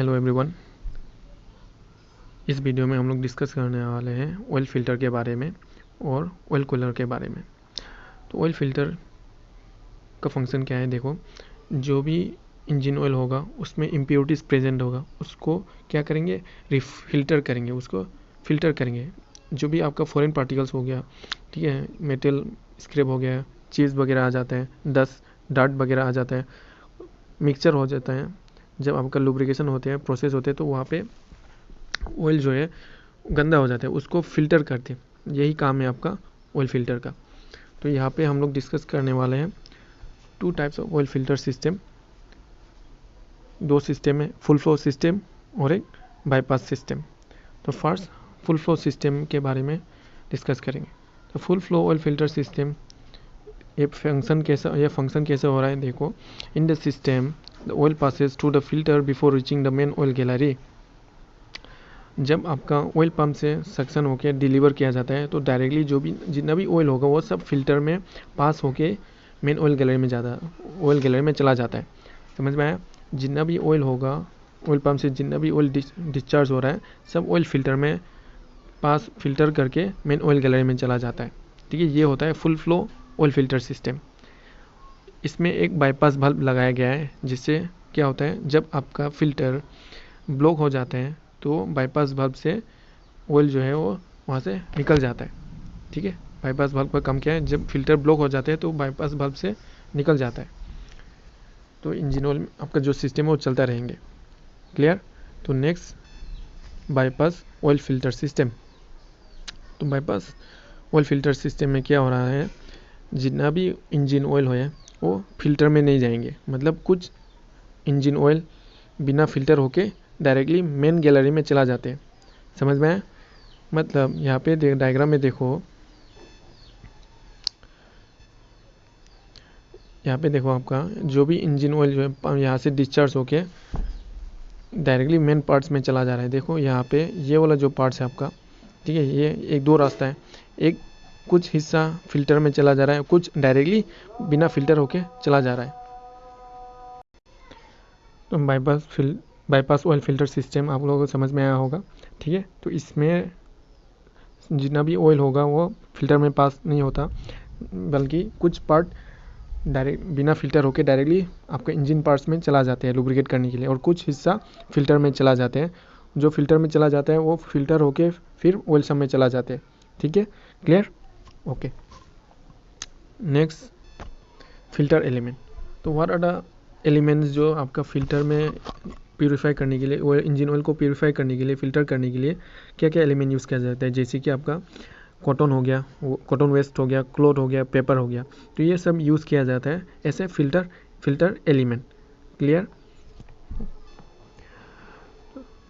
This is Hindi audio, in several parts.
Hello everyone. इस वीडियो में हम लोग डिस्कस करने वाले हैं ऑयल फ़िल्टर के बारे में और ऑयल कूलर के बारे में। तो ऑयल फ़िल्टर का फंक्शन क्या है, देखो, जो भी इंजन ऑयल होगा उसमें इम्प्योरिटीज़ प्रेजेंट होगा, उसको क्या करेंगे, फ़िल्टर करेंगे, उसको फ़िल्टर करेंगे। जो भी आपका फॉरेन पार्टिकल्स हो गया, ठीक है, मेटल स्क्रैप हो गया, चीज़ वगैरह आ जाते हैं, डस्ट डार्ट वगैरह आ जाता है, मिक्सचर हो जाता है। जब आपका लुब्रिकेशन होते हैं, प्रोसेस होते हैं, तो वहाँ पे ऑयल जो है गंदा हो जाता है, उसको फ़िल्टर करते हैं। यही काम है आपका ऑयल फ़िल्टर का। तो यहाँ पे हम लोग डिस्कस करने वाले हैं 2 types of oil filter system. 2 system है, फुल फ्लो सिस्टम और एक बाईपास सिस्टम। तो फर्स्ट फुल फ्लो सिस्टम के बारे में डिस्कस करेंगे। तो full flow oil filter system ये फंक्शन कैसे हो रहा है, देखो। In the system the oil passes through the filter before reaching the men oil gallery. जब आपका ऑयल पंप से सक्शन होकर डिलीवर किया जाता है तो डायरेक्टली जितना भी ऑयल होगा वो सब फिल्टर में पास होके मेन ऑयल गैलरी में चला जाता है। समझ में आया? जितना भी ऑयल होगा, ऑयल पंप से जितना भी ऑयल डिस्चार्ज हो रहा है, सब ऑयल फिल्टर में पास फिल्टर करके मेन ऑयल गैलरी में चला जाता है। ठीक है, ये होता है full flow oil filter system. इसमें एक बाईपास बल्ब लगाया गया है, जिससे क्या होता है, जब आपका फ़िल्टर ब्लॉक हो जाते हैं तो बाईपास बल्ब से ऑयल जो है वो वहाँ से निकल जाता है। ठीक है, बाईपास बल्ब का काम क्या है, जब फिल्टर ब्लॉक हो जाते हैं तो बाईपास बल्ब से निकल जाता है, तो इंजन ऑयल आपका जो सिस्टम है वो चलता रहेंगे। क्लियर? तो next bypass oil filter system. तो बाईपास ऑयल फिल्टर सिस्टम में क्या हो रहा है, जितना भी इंजन ऑयल हो वो फिल्टर में नहीं जाएंगे। मतलब कुछ इंजन ऑयल बिना फिल्टर होके डायरेक्टली मेन गैलरी में चला जाते हैं। समझ में आया? मतलब यहाँ पे डायग्राम में देखो, यहाँ पे देखो, आपका जो भी इंजन ऑयल जो है यहाँ से डिस्चार्ज होके डायरेक्टली मेन पार्ट्स में चला जा रहा है। देखो यहाँ पे ये वाला जो पार्ट्स है आपका, ठीक है, ये एक 2 रास्ता है। एक कुछ हिस्सा फिल्टर में चला जा रहा है, कुछ डायरेक्टली बिना फिल्टर होके चला जा रहा है। तो बाईपास ऑयल फिल्टर सिस्टम आप लोगों को समझ में आया होगा। ठीक है, तो इसमें जितना भी ऑयल होगा वो फिल्टर में पास नहीं होता, बल्कि कुछ पार्ट डायरेक्ट बिना फिल्टर होके डायरेक्टली आपके इंजन पार्ट्स में चला जाते हैं लुब्रिकेट करने के लिए, और कुछ हिस्सा फिल्टर में चला जाते हैं। जो फिल्टर में चला जाता है वो फिल्टर होके फिर ऑयल सब में चला जाते हैं। ठीक है, clear? Okay. Next filter element. तो व्हाट आर द एलिमेंट्स जो आपका फिल्टर में प्यूरीफाई करने के लिए, ऑयल इंजन ऑयल को प्यूरीफाई करने के लिए, फ़िल्टर करने के लिए क्या क्या एलिमेंट यूज़ किया जाता है, जैसे कि आपका कॉटन हो गया, कॉटन वेस्ट हो गया, क्लॉथ हो गया, पेपर हो गया। तो ये सब यूज़ किया जाता है ऐसे filter element. Clear?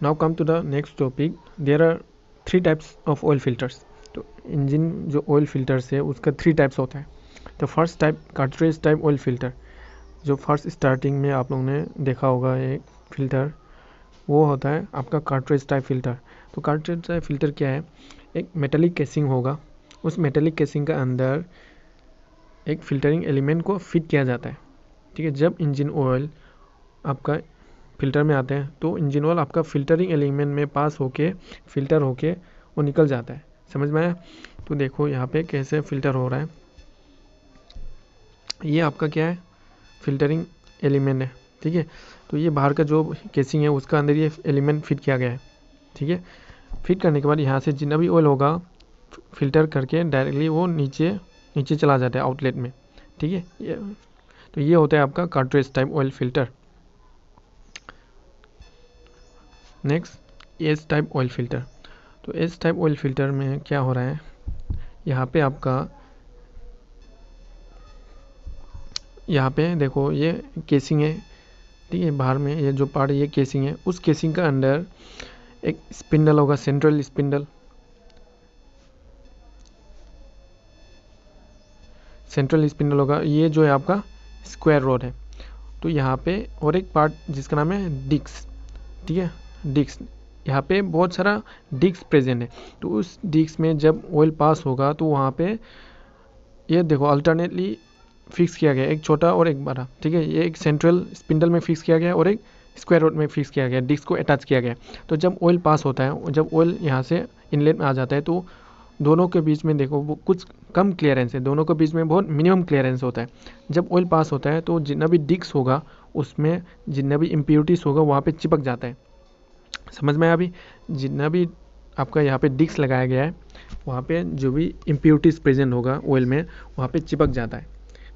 Now come to the next topic. There are 3 types of oil filters. तो इंजन जो ऑयल फिल्टर्स है उसका 3 टाइप्स होता है। तो first type cartridge type oil filter, जो फर्स्ट स्टार्टिंग में आप लोगों ने देखा होगा एक फ़िल्टर, वो होता है आपका कार्ट्रिज टाइप फ़िल्टर। तो कार्ट्रिज टाइप फ़िल्टर क्या है, एक मेटेलिक केसिंग होगा, उस मेटेलिक केसिंग का अंदर एक फ़िल्टरिंग एलिमेंट को फिट किया जाता है। ठीक है, जब इंजन ऑयल आपका फ़िल्टर में आते हैं तो इंजन ऑयल आपका फ़िल्टरिंग एलिमेंट में पास होके फ़िल्टर होके वो निकल जाता है। समझ में आया? तो देखो यहाँ पे कैसे फ़िल्टर हो रहा है। ये आपका क्या है, फ़िल्टरिंग एलिमेंट है। ठीक है, तो ये बाहर का जो केसिंग है उसका अंदर ये एलिमेंट फिट किया गया है। ठीक है, फिट करने के बाद यहाँ से जितना भी ऑयल होगा फ़िल्टर करके डायरेक्टली वो नीचे चला जाता है आउटलेट में। ठीक है, तो ये होता है आपका cartridge type oil filter. Next S type oil filter. तो एस टाइप ऑयल फिल्टर में क्या हो रहा है, यहाँ पे आपका, यहाँ पे देखो ये केसिंग है। ठीक है, बाहर में ये जो पार्ट ये केसिंग है, उस केसिंग का अंदर एक स्पिंडल होगा, सेंट्रल स्पिंडल होगा। ये जो है आपका स्क्वायर रोड है। तो यहाँ पे और एक पार्ट जिसका नाम है डिस्क। ठीक है, डिस्क, यहाँ पे बहुत सारा डिस्क प्रेजेंट है। तो उस डिस्क में जब ऑयल पास होगा तो वहाँ पे ये देखो अल्टरनेटली फिक्स किया गया, एक छोटा और एक बड़ा। ठीक है, ये एक सेंट्रल स्पिंडल में फिक्स किया गया और एक स्क्वायर रोड में फिक्स किया गया, डिस्क को अटैच किया गया। तो जब ऑयल पास होता है, जब ऑयल यहाँ से इनलेट में आ जाता है, तो दोनों के बीच में देखो वो कुछ कम क्लियरेंस है, दोनों के बीच में बहुत मिनिमम क्लियरेंस होता है। जब ऑयल पास होता है तो जितना भी डिस्क होगा उसमें जितना भी इम्प्योरिटीज़ होगा वहाँ पे चिपक जाता है। समझ में आया? अभी जितना भी आपका यहाँ पे डिस्क लगाया गया है वहाँ पे जो भी इम्प्योरिटीज़ प्रेजेंट होगा ऑयल में वहाँ पे चिपक जाता है।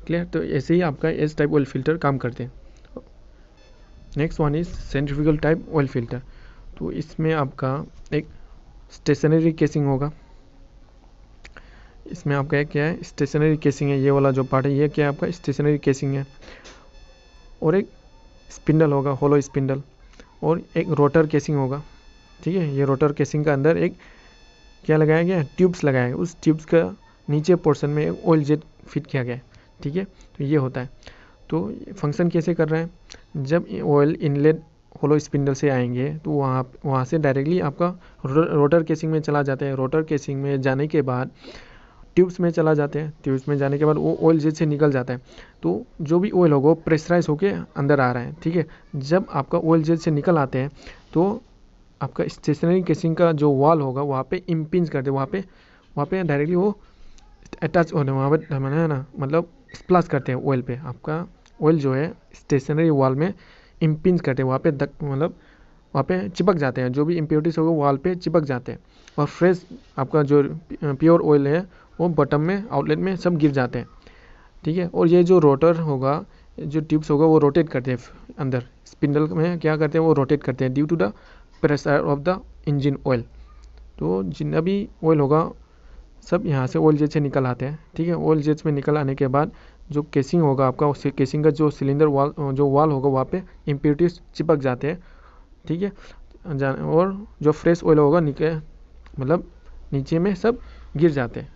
क्लियर? तो ऐसे ही आपका एस टाइप ऑयल फिल्टर काम करते हैं। Next one is centrifugal type oil filter. तो इसमें आपका एक स्टेशनरी केसिंग होगा। इसमें आपका क्या है, स्टेशनरी केसिंग है। ये वाला जो पार्ट है ये क्या है, आपका स्टेशनरी केसिंग है। और एक स्पिंडल होगा, होलो स्पिंडल, और एक रोटर केसिंग होगा। ठीक है, ये रोटर केसिंग का अंदर एक क्या लगाया गया है, ट्यूब्स लगाया गया। उस ट्यूब्स का नीचे पोर्शन में एक ऑयल जेट फिट किया गया है। ठीक है, तो ये होता है। तो फंक्शन कैसे कर रहा है, जब ऑयल इनलेट होलो स्पिंडल से आएंगे तो वहाँ से डायरेक्टली आपका रोटर केसिंग में चला जाता है। रोटर केसिंग में जाने के बाद ट्यूब्स में चला जाते हैं। ट्यूब्स में जाने के बाद वो ऑयल जेट से निकल जाता है। तो जो भी ऑयल होगा वो प्रेशराइज होके अंदर आ रहा है। ठीक है, जब आपका ऑयल जेट से निकल आते हैं तो आपका स्टेशनरी केसिंग का जो वॉल होगा वहाँ पे इम्पिंज करते हैं, वहाँ पे डायरेक्टली वो अटैच होने, वहाँ पे है ना, मतलब स्प्लैश करते हैं ऑयल पे। आपका ऑयल जो है स्टेशनरी वॉल में इम्पिंज करते हैं, वहाँ पे मतलब वहाँ पे चिपक जाते हैं। जो भी इम्प्योरिटीज होगा वॉल पे चिपक जाते हैं और फ्रेश आपका जो प्योर ऑयल है वो बॉटम में, आउटलेट में सब गिर जाते हैं। ठीक है, और ये जो रोटर होगा, जो ट्यूब्स होगा वो रोटेट करते हैं अंदर स्पिंडल में, क्या करते हैं वो रोटेट करते हैं due to the pressure of the engine oil. तो जितना भी ऑयल होगा सब यहाँ से ऑयल जेट से निकल आते हैं। ठीक है, ऑयल जेट्स में निकल आने के बाद जो केसिंग होगा आपका, उस केसिंग का जो सिलेंडर वॉल, जो वॉल होगा वहाँ पे इम्प्योरिटीज चिपक जाते हैं। ठीक है, और जो फ्रेश ऑयल होगा मतलब नीचे में सब गिर जाते हैं।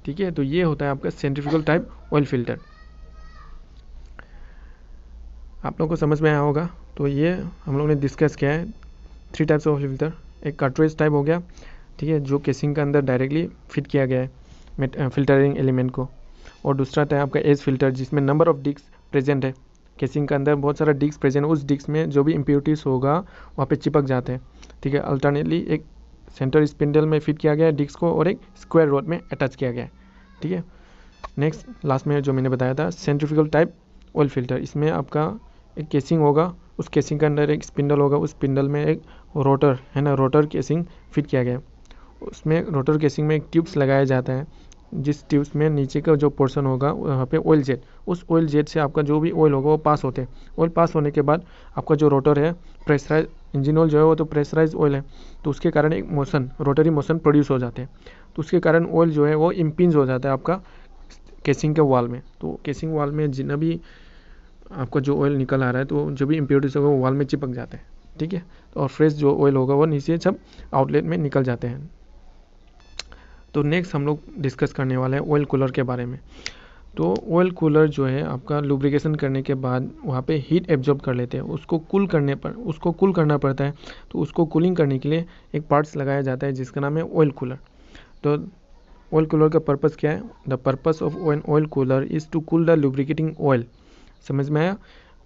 ठीक है, तो ये होता है आपका सेंट्रीफ्यूगल टाइप ऑयल फिल्टर। आप लोगों को समझ में आया होगा। तो ये हम लोग ने डिस्कस किया है 3 टाइप्स ऑफ ऑयल फिल्टर। एक कार्ट्रिज टाइप हो गया, ठीक है, जो केसिंग के अंदर डायरेक्टली फिट किया गया है फिल्टरिंग एलिमेंट को। और दूसरा टाइप आपका एज फिल्टर, जिसमें नंबर ऑफ डिस्क प्रेजेंट है, केसिंग के अंदर बहुत सारा डिस्क प्रेजेंट है, उस डिस्क में जो भी इम्प्योरिटीज़ होगा वहाँ पे चिपक जाते हैं। ठीक है, अल्टरनेटली एक सेंटर स्पिंडल में फिट किया गया है डिस्क को और एक स्क्वायर रोड में अटैच किया गया है। ठीक है, नेक्स्ट लास्ट में जो मैंने बताया था सेंट्रीफ्यूगल टाइप ऑयल फिल्टर, इसमें आपका एक केसिंग होगा, उस केसिंग के अंदर एक स्पिंडल होगा, उस स्पिंडल में एक रोटर है ना, रोटर केसिंग फिट किया गया है। उसमें रोटर केसिंग में एक ट्यूब्स लगाया जाता है, जिस ट्यूब्स में नीचे का जो पोर्शन होगा वहाँ पे ऑयल जेट, उस ऑयल जेट से आपका जो भी ऑयल होगा वो पास होते हैं। ऑयल पास होने के बाद आपका जो रोटर है, प्रेशराइज इंजन ऑयल जो है वो तो प्रेशराइज ऑयल है, तो उसके कारण एक मोशन, रोटरी मोशन प्रोड्यूस हो जाते हैं। तो उसके कारण ऑयल जो है वो इम्पिंज हो जाता है आपका केसिंग के वॉल में। तो केसिंग वॉल में जितना भी आपका जो ऑयल निकल आ रहा है तो जो भी इम्प्योरिटीज होगा वो वॉल में चिपक जाते हैं। ठीक है, और फ्रेश जो ऑयल होगा वो नीचे सब आउटलेट में निकल जाते हैं। तो नेक्स्ट हम लोग डिस्कस करने वाले हैं ऑयल कूलर के बारे में। तो ऑयल कूलर जो है आपका लुब्रिकेशन करने के बाद वहाँ पे हीट एब्जॉर्ब कर लेते हैं, उसको कूल करना पड़ता है। तो उसको कूलिंग करने के लिए एक पार्ट्स लगाया जाता है जिसका नाम है ऑयल कूलर। तो ऑयल कूलर का पर्पस क्या है, the purpose of an oil cooler is to cool the lubricating oil. समझ में आया?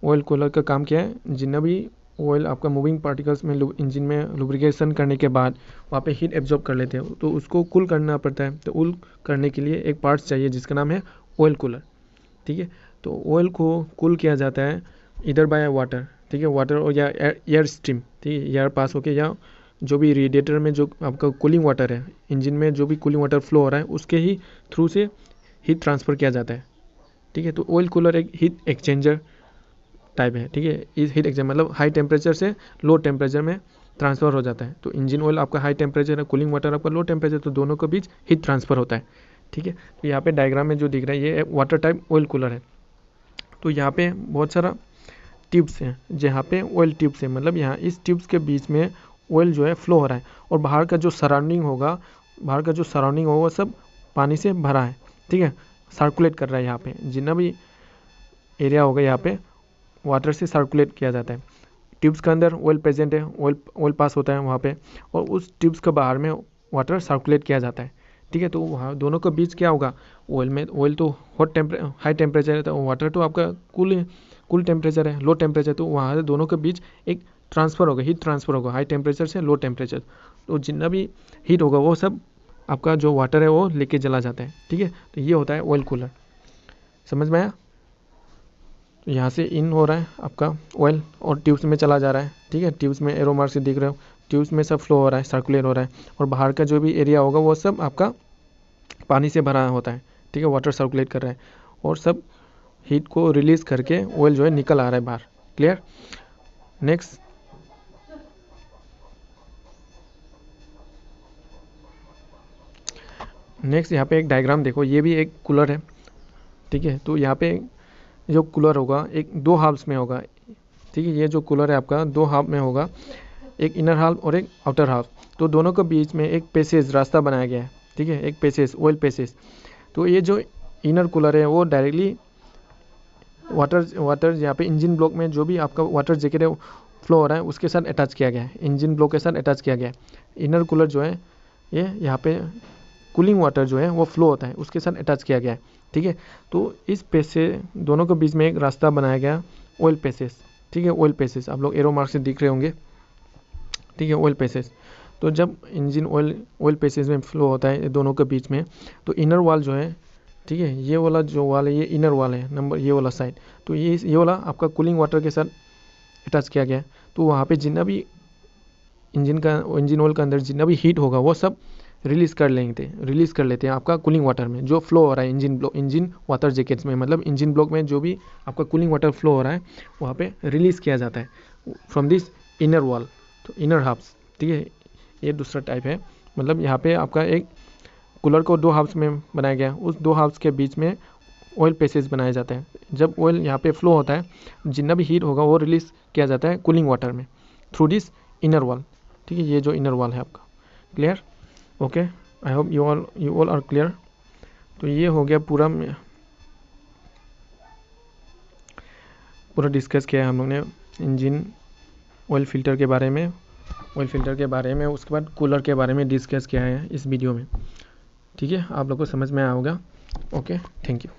ऑयल कूलर का काम क्या है, जितना भी ऑयल आपका मूविंग पार्टिकल्स में इंजन में लुब्रिकेशन करने के बाद वहाँ पे हीट एब्जॉर्ब कर लेते हैं, तो उसको कूल करना पड़ता है। तो कूल करने के लिए एक पार्ट्स चाहिए जिसका नाम है ऑयल कूलर। ठीक है, तो ऑयल को कूल किया जाता है इधर बाय वाटर। ठीक है, वाटर और या एयर स्ट्रीम, ठीक है, एयर पास होके या जो भी रेडिएटर में जो आपका कूलिंग वाटर है, इंजन में जो भी कूलिंग वाटर फ्लो हो रहा है उसके ही थ्रू से हीट ट्रांसफ़र किया जाता है। ठीक है, तो ऑयल कूलर एक हीट एक्सचेंजर टाइप है। ठीक है, इस हीट एक्सचेंजर मतलब हाई टेम्परेचर से लो टेम्परेचर में ट्रांसफ़र हो जाता है। तो इंजन ऑयल आपका हाई टेम्परेचर है, कूलिंग वाटर आपका लो टेम्परेचर, तो दोनों के बीच हीट ट्रांसफ़र होता है। ठीक है, तो यहाँ पे डायग्राम में जो दिख रहा है ये वाटर टाइप ऑयल कूलर है। तो यहाँ पे बहुत सारा ट्यूब्स हैं, जहाँ पे ऑयल ट्यूब्स है, मतलब यहाँ इस ट्यूब्स के बीच में ऑयल जो है फ्लो हो रहा है और बाहर का जो सराउंडिंग होगा वो सब पानी से भरा है। ठीक है, सर्कुलेट कर रहा है। यहाँ पे जितना भी एरिया होगा यहाँ पे वाटर से सर्कुलेट किया जाता है। ट्यूब्स के अंदर ऑयल प्रेजेंट है, ऑयल पास होता है वहाँ पे, और उस ट्यूब्स के बाहर में वाटर सर्कुलेट किया जाता है। ठीक है। तो वहाँ दोनों के बीच क्या होगा, ऑयल तो हाई टेम्परेचर है, तो वाटर तो आपका कूल टेम्परेचर है, लो टेम्परेचर, तो वहाँ दोनों के बीच एक ट्रांसफ़र होगा, हीट ट्रांसफ़र होगा हाई टेम्परेचर से लो टेम्परेचर। तो जितना भी हीट होगा वो सब आपका जो वाटर है वो लेके चला जाता है, ठीक है। तो ये होता है ऑयल कूलर, समझ में आया। तो यहाँ से इन हो रहा है आपका ऑयल और ट्यूब्स में चला जा रहा है, ठीक है। ट्यूब्स में एरो मार्क से दिख रहे हो, ट्यूब्स में सब फ्लो हो रहा है, सर्कुलेट हो रहा है, और बाहर का जो भी एरिया होगा वो सब आपका पानी से भरा होता है, ठीक है। वाटर सर्कुलेट कर रहा है और सब हीट को रिलीज़ करके ऑयल जो है निकल आ रहा है बाहर। क्लियर। नेक्स्ट यहाँ पे एक डायग्राम देखो, ये भी एक कूलर है, ठीक है। तो यहाँ पे जो कूलर होगा एक दो हाफ्स में होगा, ठीक है। ये जो कूलर है आपका दो हाफ में होगा, एक इनर हाफ और एक आउटर हाफ। तो दोनों के बीच में एक पैसेज रास्ता बनाया गया है, ठीक है, एक पैसेज, ऑयल पैसेज। तो ये जो इनर कूलर है वो डायरेक्टली वाटर यहाँ पे इंजन ब्लॉक में जो भी आपका वाटर जैकेट है फ्लो हो रहा है उसके साथ अटैच किया गया है, इंजन ब्लॉक के साथ अटैच किया गया है। इनर कूलर जो है ये यहाँ पे कूलिंग वाटर जो है वो फ्लो होता है उसके साथ अटैच किया गया है, ठीक है। तो इस पैसेज दोनों के बीच में एक रास्ता बनाया गया, ऑयल पैसेज, ठीक है। ऑयल पैसेज आप लोग एरो मार्क से दिख रहे होंगे, ठीक है, ऑयल पैसेज। तो जब इंजन ऑयल पैसेज में फ्लो होता है दोनों के बीच में, तो इनर वाल जो है, ठीक है, ये वाला जो वाल है ये इनर वाल है नंबर, ये वाला साइड। तो ये वाला आपका कूलिंग वाटर के साथ अटैच किया गया है। तो वहाँ पे जितना भी इंजन ऑयल का अंदर जितना भी हीट होगा वो सब रिलीज़ कर लेते हैं आपका कूलिंग वाटर में जो फ्लो हो रहा है इंजन वाटर जैकेट्स में, मतलब इंजन ब्लॉक में जो भी आपका कूलिंग वाटर फ्लो हो रहा है वहाँ पे रिलीज़ किया जाता है फ्रॉम दिस इनर वॉल, तो इनर हाफ्स, ठीक है। ये दूसरा टाइप है, मतलब यहाँ पे आपका एक कूलर को दो हाफ्स में बनाया गया, उस दो हाफ्स के बीच में ऑयल पैसेज बनाया जाता है। जब ऑयल यहाँ पे फ्लो होता है जितना भी हीट होगा वो रिलीज़ किया जाता है कूलिंग वाटर में थ्रू दिस इनर वॉल, ठीक है। ये जो इनर वॉल है आपका, clear. Okay, I hope you all are clear. तो ये हो गया पूरा डिस्कस किया है हम लोग ने इंजन ऑयल फिल्टर के बारे में, उसके बाद कूलर के बारे में डिस्कस किया है इस वीडियो में, ठीक है। आप लोग को समझ में आया होगा। Okay, thank you.